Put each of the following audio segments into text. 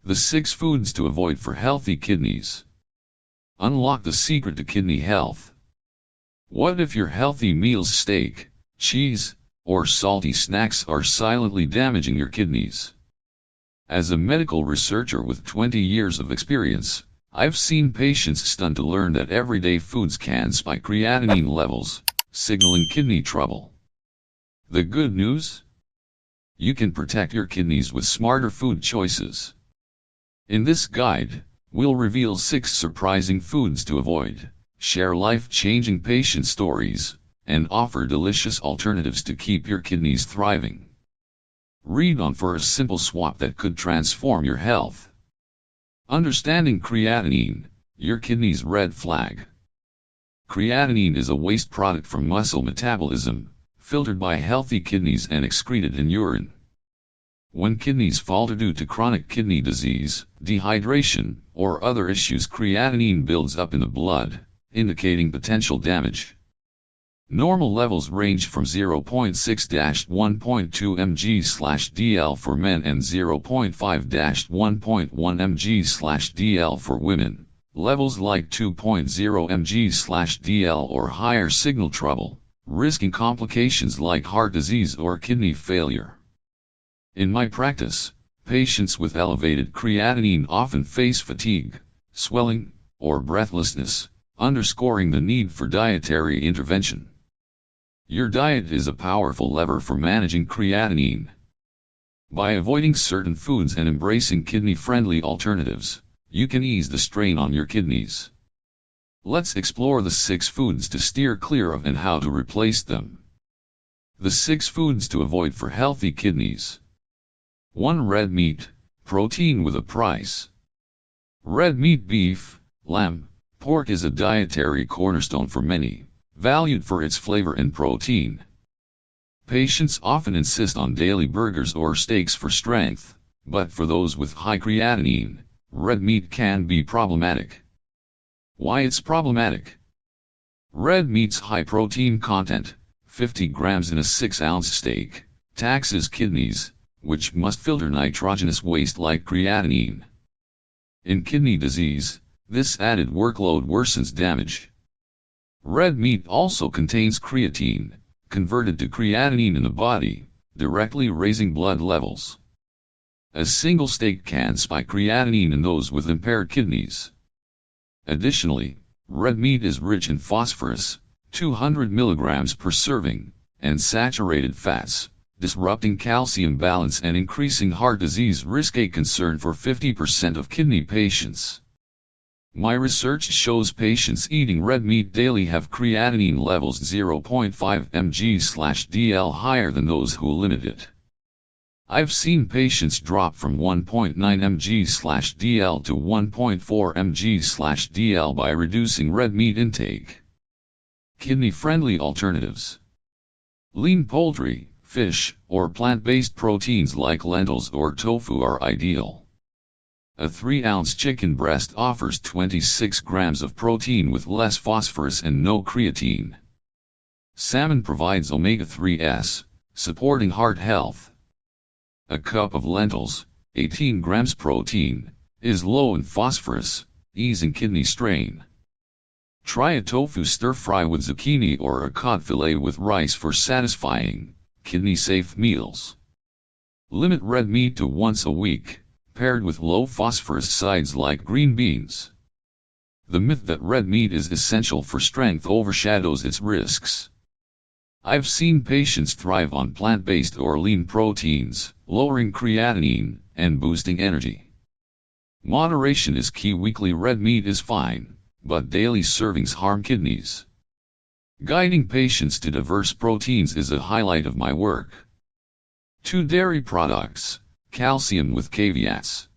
The 6 foods to avoid for healthy kidneys. Unlock the secret to kidney health. What if your healthy meals, steak, cheese, or salty snacks are silently damaging your kidneys? As a medical researcher with 20 years of experience, I've seen patients stunned to learn that everyday foods can spike creatinine levels, signaling kidney trouble. The good news? You can protect your kidneys with smarter food choices. In this guide, we'll reveal 6 surprising foods to avoid, share life-changing patient stories, and offer delicious alternatives to keep your kidneys thriving. Read on for a simple swap that could transform your health. Understanding creatinine, your kidney's red flag. Creatinine is a waste product from muscle metabolism, filtered by healthy kidneys and excreted in urine. When kidneys falter due to chronic kidney disease, dehydration, or other issues, creatinine builds up in the blood, indicating potential damage. Normal levels range from 0.6-1.2 mg/dl for men and 0.5-1.1 mg/dl for women. Levels like 2.0 mg/dl or higher signal trouble, risking complications like heart disease or kidney failure. In my practice, patients with elevated creatinine often face fatigue, swelling, or breathlessness, underscoring the need for dietary intervention. Your diet is a powerful lever for managing creatinine. By avoiding certain foods and embracing kidney-friendly alternatives, you can ease the strain on your kidneys. Let's explore the 6 foods to steer clear of and how to replace them. The 6 foods to avoid for healthy kidneys. 1. Red meat, protein with a price. Red meat, beef, lamb, pork is a dietary cornerstone for many, valued for its flavor and protein. Patients often insist on daily burgers or steaks for strength, but for those with high creatinine, red meat can be problematic. Why it's problematic? Red meat's high protein content, 50 grams in a 6-ounce steak, taxes kidneys, which must filter nitrogenous waste like creatinine. In kidney disease, this added workload worsens damage. Red meat also contains creatine, converted to creatinine in the body, directly raising blood levels. A single steak can spike creatinine in those with impaired kidneys. Additionally, red meat is rich in phosphorus, 200 mg per serving, and saturated fats, disrupting calcium balance and increasing heart disease risk, a concern for 50% of kidney patients. My research shows patients eating red meat daily have creatinine levels 0.5 mg/dl higher than those who limit it. I've seen patients drop from 1.9 mg/dl to 1.4 mg/dl by reducing red meat intake. Kidney-friendly alternatives. Lean poultry, fish, or plant-based proteins like lentils or tofu are ideal. A 3-ounce chicken breast offers 26 grams of protein with less phosphorus and no creatine. Salmon provides omega-3s, supporting heart health. A cup of lentils, 18 grams protein, is low in phosphorus, easing kidney strain. Try a tofu stir-fry with zucchini or a cod fillet with rice for satisfying, kidney-safe meals. Limit red meat to once a week, paired with low-phosphorus sides like green beans. The myth that red meat is essential for strength overshadows its risks. I've seen patients thrive on plant-based or lean proteins, lowering creatinine and boosting energy. Moderation is key. Weekly red meat is fine, but daily servings harm kidneys. Guiding patients to diverse proteins is a highlight of my work. 2. Dairy products, calcium with caveats.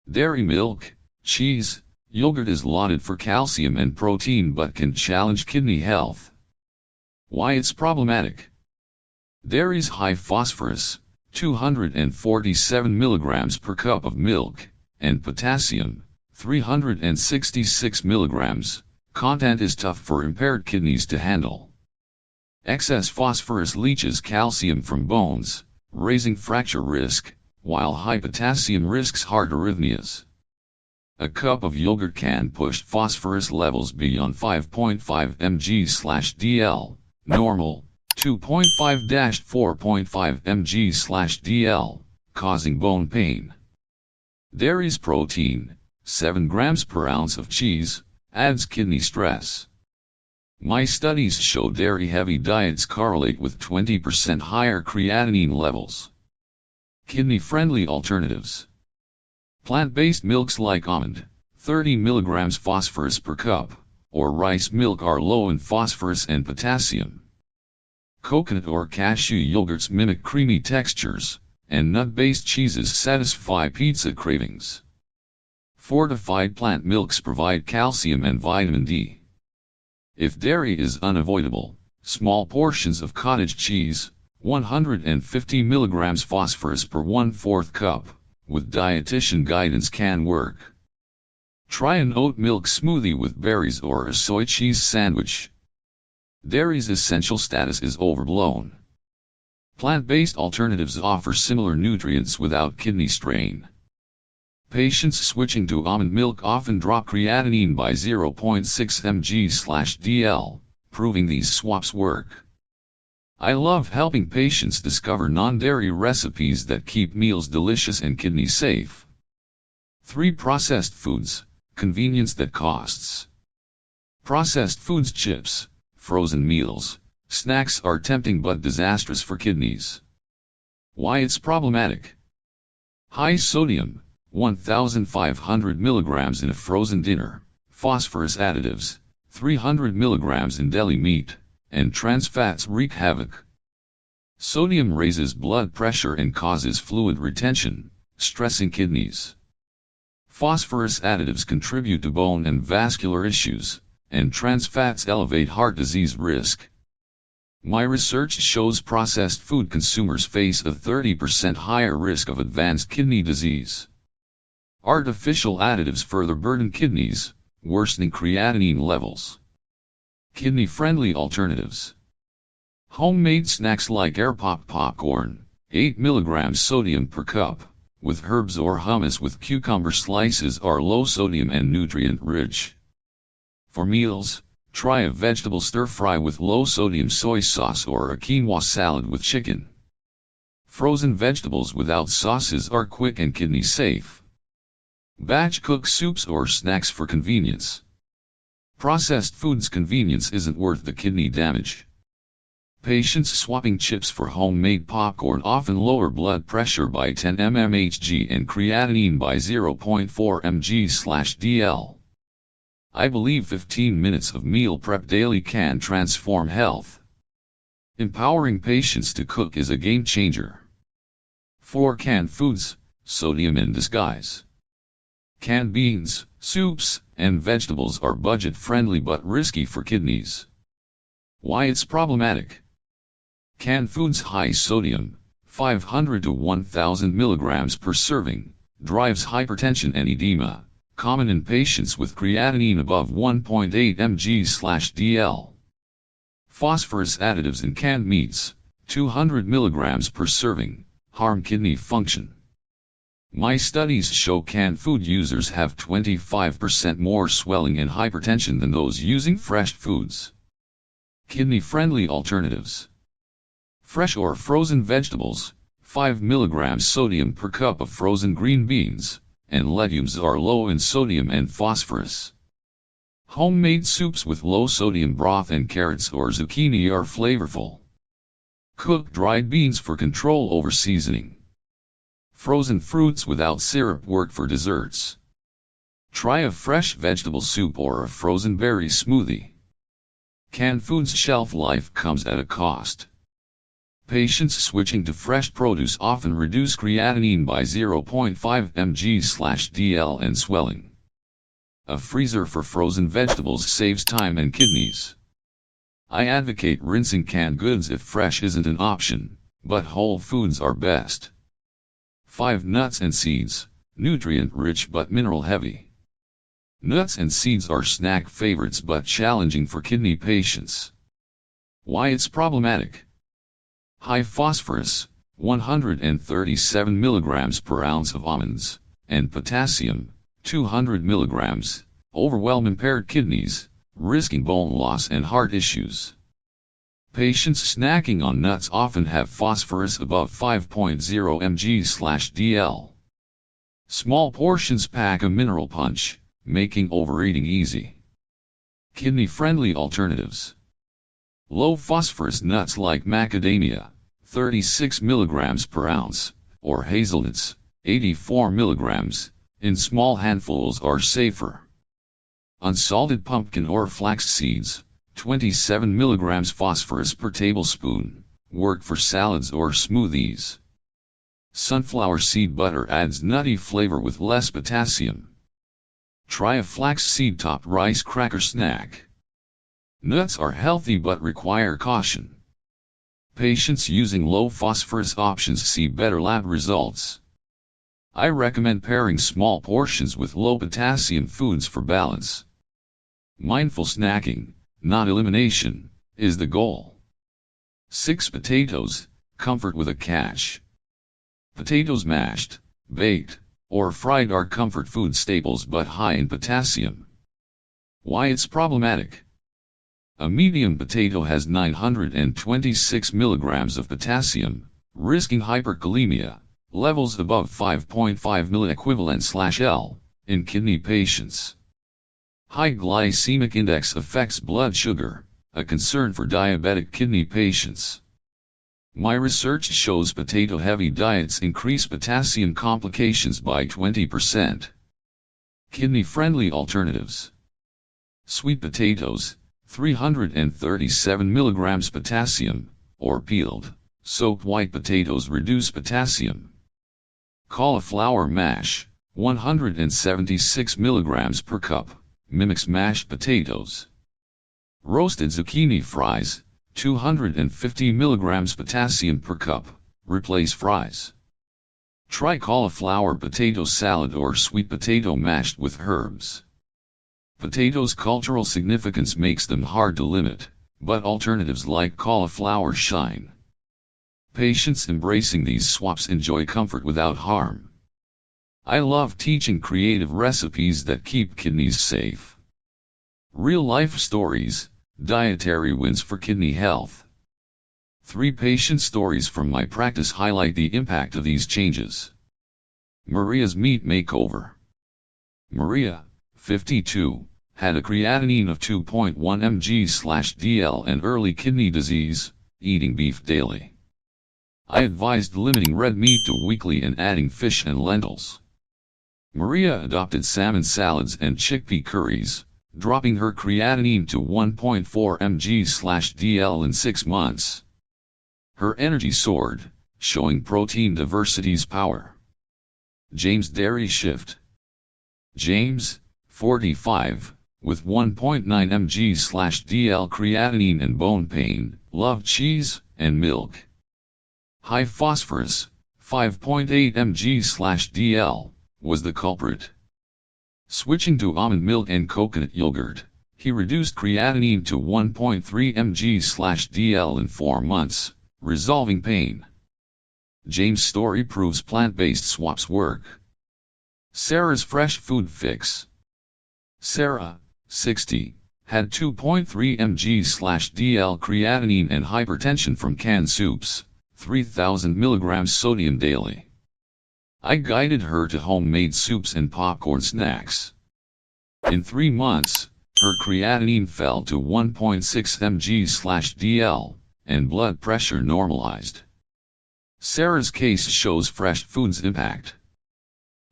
Dairy milk, cheese, yogurt is lauded for calcium and protein but can challenge kidney health. Why it's problematic? Dairy's high phosphorus, 247 milligrams per cup of milk, and potassium, 366 milligrams, content is tough for impaired kidneys to handle. Excess phosphorus leaches calcium from bones, raising fracture risk, while high potassium risks heart arrhythmias. A cup of yogurt can push phosphorus levels beyond 5.5 mg/dl, normal, 2.5-4.5 mg/dl, causing bone pain. Dairy's protein, 7 grams per ounce of cheese, adds kidney stress. My studies show dairy-heavy diets correlate with 20% higher creatinine levels. Kidney-friendly alternatives. Plant-based milks like almond, 30 mg phosphorus per cup, or rice milk are low in phosphorus and potassium. Coconut or cashew yogurts mimic creamy textures, and nut-based cheeses satisfy pizza cravings. Fortified plant milks provide calcium and vitamin D. If dairy is unavoidable, small portions of cottage cheese, 150 mg phosphorus per 1/4 cup, with dietitian guidance can work. Try an oat milk smoothie with berries or a soy cheese sandwich. Dairy's essential status is overblown. Plant-based alternatives offer similar nutrients without kidney strain. Patients switching to almond milk often drop creatinine by 0.6 mg/dl, proving these swaps work. I love helping patients discover non-dairy recipes that keep meals delicious and kidney safe. 3. Processed foods, convenience that costs. Processed foods, chips, frozen meals, snacks are tempting but disastrous for kidneys. Why it's problematic? High sodium, 1,500 mg in a frozen dinner, phosphorus additives, 300 mg in deli meat, and trans fats wreak havoc. Sodium raises blood pressure and causes fluid retention, stressing kidneys. Phosphorus additives contribute to bone and vascular issues, and trans fats elevate heart disease risk. My research shows processed food consumers face a 30% higher risk of advanced kidney disease. Artificial additives further burden kidneys, worsening creatinine levels. Kidney-friendly alternatives. Homemade snacks like air pop popcorn, 8 mg sodium per cup, with herbs or hummus with cucumber slices are low sodium and nutrient-rich. For meals, try a vegetable stir-fry with low-sodium soy sauce or a quinoa salad with chicken. Frozen vegetables without sauces are quick and kidney-safe. Batch cook soups or snacks for convenience. Processed foods convenience isn't worth the kidney damage. Patients swapping chips for homemade popcorn often lower blood pressure by 10 mmHg and creatinine by 0.4 mg/dl. I believe 15 minutes of meal prep daily can transform health. Empowering patients to cook is a game changer. 4. Canned foods, sodium in disguise. Canned beans, soups, and vegetables are budget-friendly but risky for kidneys. Why it's problematic? Canned foods high sodium, 500 to 1,000 mg per serving, drives hypertension and edema, common in patients with creatinine above 1.8 mg/dl. Phosphorus additives in canned meats, 200 mg per serving, harm kidney function. My studies show canned food users have 25% more swelling and hypertension than those using fresh foods. Kidney-friendly alternatives. Fresh or frozen vegetables, 5 mg sodium per cup of frozen green beans, and legumes are low in sodium and phosphorus. Homemade soups with low sodium broth and carrots or zucchini are flavorful. Cook dried beans for control over seasoning. Frozen fruits without syrup work for desserts. Try a fresh vegetable soup or a frozen berry smoothie. Canned foods shelf life comes at a cost. Patients switching to fresh produce often reduce creatinine by 0.5 mg/dl and swelling. A freezer for frozen vegetables saves time and kidneys. I advocate rinsing canned goods if fresh isn't an option, but whole foods are best. 5. Nuts and seeds, nutrient-rich but mineral-heavy. Nuts and seeds are snack favorites but challenging for kidney patients. Why it's problematic? High phosphorus, 137 mg per ounce of almonds, and potassium, 200 mg, overwhelm impaired kidneys, risking bone loss and heart issues. Patients snacking on nuts often have phosphorus above 5.0 mg/dl. Small portions pack a mineral punch, making overeating easy. Kidney-friendly alternatives. Low phosphorus nuts like macadamia, 36 mg per ounce, or hazelnuts, 84 mg, in small handfuls are safer. Unsalted pumpkin or flax seeds, 27 mg phosphorus per tablespoon, work for salads or smoothies. Sunflower seed butter adds nutty flavor with less potassium. Try a flax seed-topped rice cracker snack. Nuts are healthy but require caution. Patients using low phosphorus options see better lab results. I recommend pairing small portions with low potassium foods for balance. Mindful snacking, not elimination, is the goal. 6 potatoes, comfort with a catch. Potatoes mashed, baked, or fried are comfort food staples but high in potassium. Why it's problematic? A medium potato has 926 mg of potassium, risking hyperkalemia, levels above 5.5 milliequivalent/L, in kidney patients. High glycemic index affects blood sugar, a concern for diabetic kidney patients. My research shows potato-heavy diets increase potassium complications by 20%. Kidney-friendly alternatives. Sweet potatoes, 337 mg potassium, or peeled, soaked white potatoes reduce potassium. Cauliflower mash, 176 mg per cup, mimics mashed potatoes. Roasted zucchini fries, 250 mg potassium per cup, replace fries. Try cauliflower potato salad or sweet potato mashed with herbs. Potatoes' cultural significance makes them hard to limit, but alternatives like cauliflower shine. Patients embracing these swaps enjoy comfort without harm. I love teaching creative recipes that keep kidneys safe. Real-life stories, dietary wins for kidney health. 3 patient stories from my practice highlight the impact of these changes. Maria's meat makeover. Maria, 52, had a creatinine of 2.1 mg/dl and early kidney disease, eating beef daily. I advised limiting red meat to weekly and adding fish and lentils. Maria adopted salmon salads and chickpea curries, dropping her creatinine to 1.4 mg/dl in 6 months. Her energy soared, showing protein diversity's power. James dairy shift. James, 45, with 1.9 mg/dl creatinine and bone pain, loved cheese and milk. High phosphorus, 5.8 mg/dl, was the culprit. Switching to almond milk and coconut yogurt, he reduced creatinine to 1.3 mg/dl in 4 months, resolving pain. James' story proves plant-based swaps work. Sarah's fresh food fix. Sarah, 60, had 2.3 mg/dl creatinine and hypertension from canned soups, 3,000 mg sodium daily. I guided her to homemade soups and popcorn snacks. In 3 months, her creatinine fell to 1.6 mg/dl, and blood pressure normalized. Sarah's case shows fresh food's impact.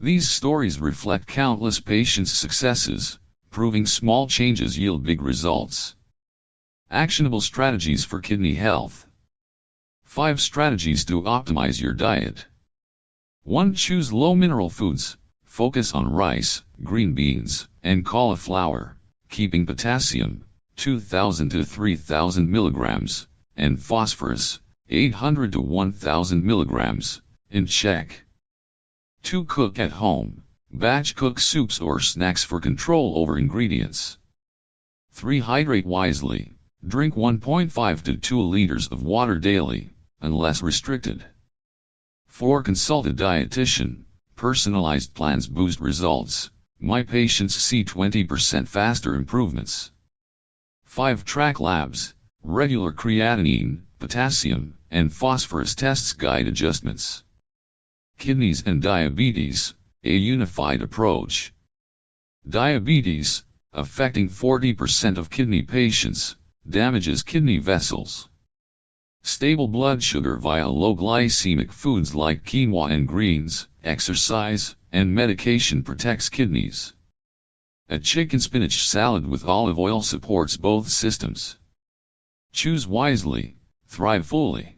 These stories reflect countless patients' successes, proving small changes yield big results. Actionable strategies for kidney health. 5 strategies to optimize your diet. 1. Choose low mineral foods. Focus on rice, green beans, and cauliflower, keeping potassium, 2,000 to 3,000 mg, and phosphorus, 800 to 1,000 mg, in check. 2. Cook at home. Batch cook soups or snacks for control over ingredients. 3. Hydrate wisely. Drink 1.5 to 2 liters of water daily, unless restricted. 4. Consult a dietitian. Personalized plans boost results. My patients see 20% faster improvements. 5. Track labs. Regular creatinine, potassium, and phosphorus tests guide adjustments. Kidneys and diabetes, a unified approach. Diabetes, affecting 40% of kidney patients, damages kidney vessels. Stable blood sugar via low glycemic foods like quinoa and greens, exercise, and medication protects kidneys. A chicken spinach salad with olive oil supports both systems. Choose wisely, thrive fully.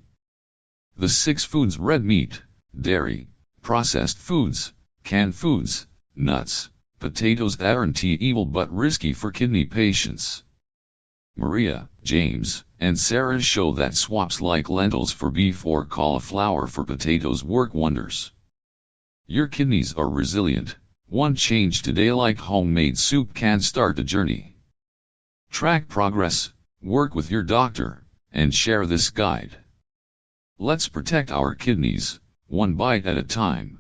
The 6 foods: red meat, dairy, processed foods, canned foods, nuts, potatoes aren't evil but risky for kidney patients. Maria, James, and Sarah show that swaps like lentils for beef or cauliflower for potatoes work wonders. Your kidneys are resilient. One change today like homemade soup can start the journey. Track progress, work with your doctor, and share this guide. Let's protect our kidneys, one bite at a time.